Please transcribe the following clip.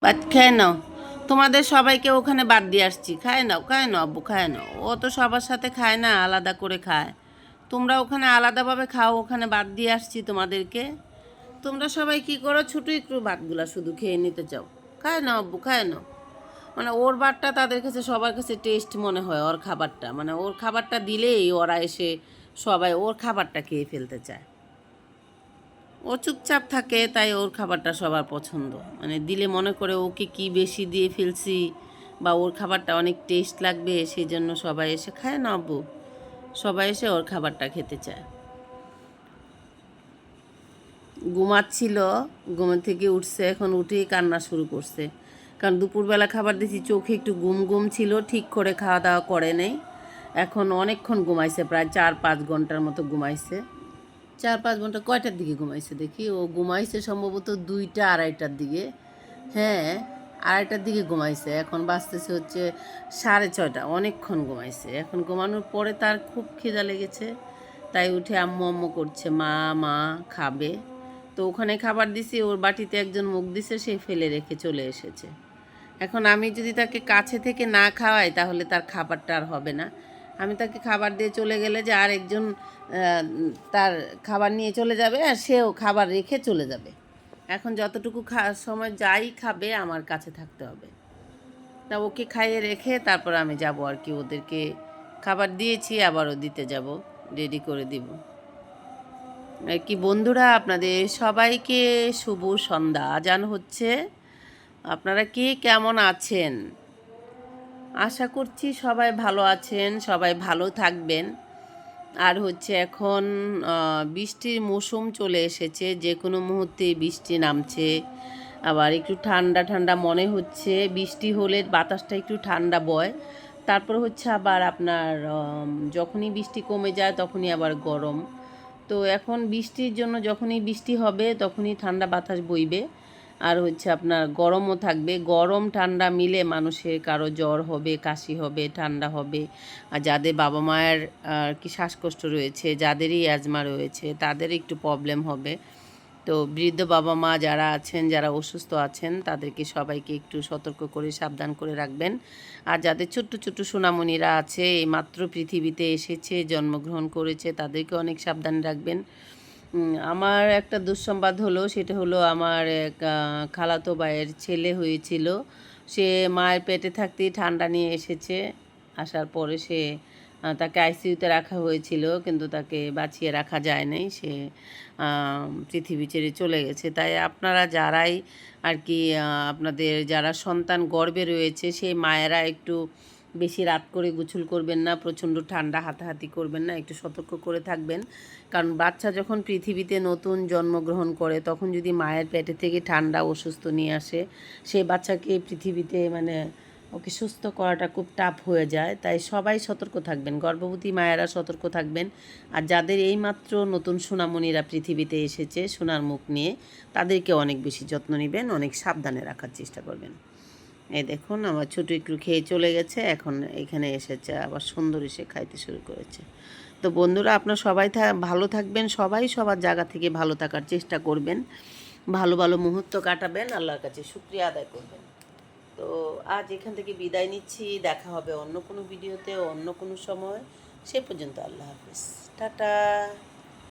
ভাত খেয়ে নাও। তোমাদের সবাইকে ওখানে বাদ দিয়ে আসছি। খায় নাও, খায় নাও আব্বু, খায় নাও। ও তো সবার সাথে খায় না, আলাদা করে খায়। তোমরা ওখানে আলাদাভাবে খাও, ওখানে বাদ দিয়ে আসছি তোমাদেরকে। তোমরা সবাই কি করো, ছোটো একটু ভাতগুলা শুধু খেয়ে নিতে চাও। খায় নাও আব্বু, খায় নাও। মানে ওর ভাতটা তাদের কাছে, সবার কাছে টেস্ট মনে হয় ওর খাবারটা। মানে ওর খাবারটা দিলেই ওরা এসে সবাই ওর খাবারটা খেয়ে ফেলতে চায়। ও চুপচাপ থাকে, তাই ওর খাবারটা সবার পছন্দ। মানে দিলে মনে করে ওকে কি বেশি দিয়ে ফেলছি, বা ওর খাবারটা অনেক টেস্ট লাগবে, সেই জন্য সবাই এসে খায় না আব্বু। সবাই এসে ওর খাবারটা খেতে চায়। ঘুমাচ্ছিল, ঘুমের থেকে উঠছে, এখন উঠেই কান্না শুরু করছে। কারণ দুপুরবেলা খাবার দিয়েছি, চোখে একটু ঘুম ঘুম ছিল, ঠিক করে খাওয়া দাওয়া করে নেই। এখন অনেকক্ষণ ঘুমাইছে, প্রায় 4-5 ঘন্টার মতো ঘুমাইছে। 4-5 ঘন্টা কয়টার দিকে ঘুমাইছে দেখি, ও ঘুমাইছে সম্ভবত 2টা-2:30টার দিকে। হ্যাঁ, 2:30টার দিকে ঘুমাইছে। এখন বাজতেছে হচ্ছে 6:30, অনেকক্ষণ ঘুমাইছে। এখন ঘুমানোর পরে তার খুব খিদা লেগেছে, তাই উঠে আম্মু আম্মু করছে, মা মা খাবে। তো ওখানে খাবার দিছি, ওর বাটিতে একজন মুখ দিছে, সে ফেলে রেখে চলে এসেছে। এখন আমি যদি তাকে কাছে থেকে না খাওয়াই, তাহলে তার খাবারটা আর হবে না। আমি তাকে খাবার দিয়ে চলে গেলে যে আরেকজন তার খাবার নিয়ে চলে যাবে, আর সেও খাবার রেখে চলে যাবে। এখন যতটুকু সময় যাই খাবে, আমার কাছে থাকতে হবে। তা ওকে খাইয়ে রেখে তারপর আমি যাব আর কি, ওদেরকে খাবার দিয়েছি, আবারও দিতে যাব, রেডি করে দিব আর কি। বন্ধুরা, আপনাদের সবাইকে শুভ সন্ধ্যা। আজান হচ্ছে। আপনারা কে কেমন আছেন? আশা করছি সবাই ভালো আছেন, সবাই ভালো থাকবেন। আর হচ্ছে এখন বৃষ্টির মৌসুম চলে এসেছে, যে কোনো মুহূর্তে বৃষ্টি নামছে। আবার একটু ঠান্ডা ঠান্ডা মনে হচ্ছে, বৃষ্টি হলে বাতাসটা একটু ঠান্ডা বয়। তারপর হচ্ছে আবার আপনার যখনই বৃষ্টি কমে যায় তখনই আবার গরম। তো এখন বৃষ্টির জন্য, যখনই বৃষ্টি হবে তখনই ঠান্ডা বাতাস বইবে। আর হচ্ছে আপনার গরমও থাকবে, গরম ঠান্ডা মিলে মানুষের কারো জ্বর হবে, কাশি হবে, ঠান্ডা হবে। আর যাদের বাবা মায়ের আর কি শ্বাসকষ্ট রয়েছে, যাদেরই অ্যাজমা রয়েছে, তাদের একটু প্রবলেম হবে। তো বৃদ্ধ বাবা মা যারা আছেন, যারা অসুস্থ আছেন, তাদেরকে সবাইকে একটু সতর্ক করে সাবধান করে রাখবেন। আর যাদের ছোট্ট ছোট্ট সোনামণিরা আছে, এইমাত্র পৃথিবীতে এসেছে, জন্মগ্রহণ করেছে, তাদেরকে অনেক সাবধান রাখবেন। আমার একটা দুঃসংবাদ হলো, সেটা হলো আমার এক খালাতো ভাইয়ের ছেলে হয়েছিল। সে মায়ের পেটে থাকতেই ঠান্ডা নিয়ে এসেছে। আসার পরে সে তাকে আইসিইউতে রাখা হয়েছিল, কিন্তু তাকে বাঁচিয়ে রাখা যায় নাই। সে পৃথিবী ছেড়ে চলে গেছে। তাই আপনারা যারাই আর কি আপনাদের যারা সন্তান গর্ভে রয়েছে, সেই মায়েরা একটু বেশি রাত করে গোসল করবেন না, প্রচণ্ড ঠান্ডা হাতাহাতি করবেন না, একটু সতর্ক করে থাকবেন। কারণ বাচ্চা যখন পৃথিবীতে নতুন জন্মগ্রহণ করে, তখন যদি মায়ের পেটে থেকে ঠান্ডা অসুস্থ নিয়ে আসে, সেই বাচ্চাকে পৃথিবীতে মানে ওকে সুস্থ করাটা খুব টাফ হয়ে যায়। তাই সবাই সতর্ক থাকবেন, গর্ভবতী মায়েরা সতর্ক থাকবেন। আর যাদের এইমাত্র নতুন সোনামণিরা পৃথিবীতে এসেছে সোনার মুখ নিয়ে, তাদেরকে অনেক বেশি যত্ন নেবেন, অনেক সাবধানে রাখার চেষ্টা করবেন। এই দেখুন, আমার ছোটো একটু খেয়ে চলে গেছে, এখন এখানে এসেছে, আবার সুন্দর এসে খাইতে শুরু করেছে। তো বন্ধুরা, আপনারা সবাই ভালো থাকবেন, সবাই সবার জায়গা থেকে ভালো থাকার চেষ্টা করবেন, ভালো ভালো মুহূর্ত কাটাবেন, আল্লাহর কাছে শুকরিয়া আদায় করবেন। তো আজ এখান থেকে বিদায় নিচ্ছি, দেখা হবে অন্য কোনো ভিডিওতে, অন্য কোনো সময়। সে পর্যন্ত আল্লাহ হাফিজ, টাটা।